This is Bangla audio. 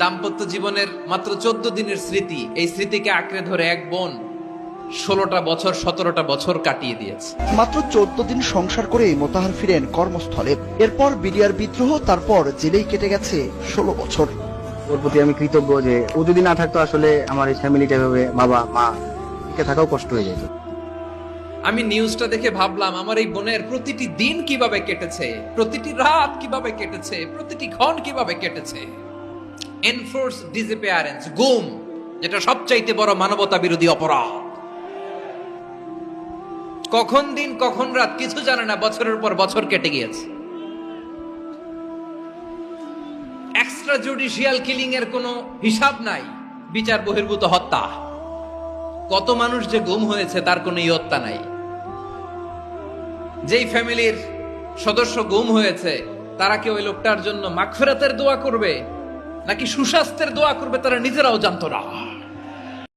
দাম্পত্য জীবনের মাত্র 14 দিনের স্মৃতি, এই স্মৃতিকে আঁকড়ে ধরে এক বোন 16টা বছর 17টা বছর কাটিয়ে দিয়েছে। মাত্র 14 দিন সংসার করেই মোতাহার ফিরেন কর্মস্থলে। এরপর বিডিআর বিদ্রোহ, তারপর জেলেই কেটে গেছে 16 বছর। ওর প্রতি আমি কৃতজ্ঞ যে ও যদি না থাকতো আসলে আমার এই ফ্যামিলিটা এভাবে বাবা মা টিকে থাকাও কষ্ট হয়ে যেত। আমি নিউজটা দেখে ভাবলাম আমার এই বোনের প্রতিটি দিন কিভাবে কেটেছে, প্রতিটি রাত কিভাবে কেটেছে, প্রতিটি ক্ষণ কিভাবে কেটেছে। এনফোর্স ডিসঅ্যাপিয়ারেন্স, গুম, যেটা সবচাইতে বড় মানবতা বিরোধী অপরাধ। কখন দিন কখন রাত কিছু জানে না, বছরের পর বছর কেটে গিয়েছে। এক্সট্রা জুডিশিয়াল কিলিং এর কোনো হিসাব নাই, বিচার বহির্ভূত হত্যা। কত মানুষ যে গুম হয়েছে তার কোনো ইয়ত্তা নাই। যেই ফ্যামিলির সদস্য গুম হয়েছে তারা কি ওই লোকটার জন্য মাগফিরাতের দোয়া করবে নাকি সুস্বাস্থ্যের দোয়া করবে তারা নিজেরাও জানতো না।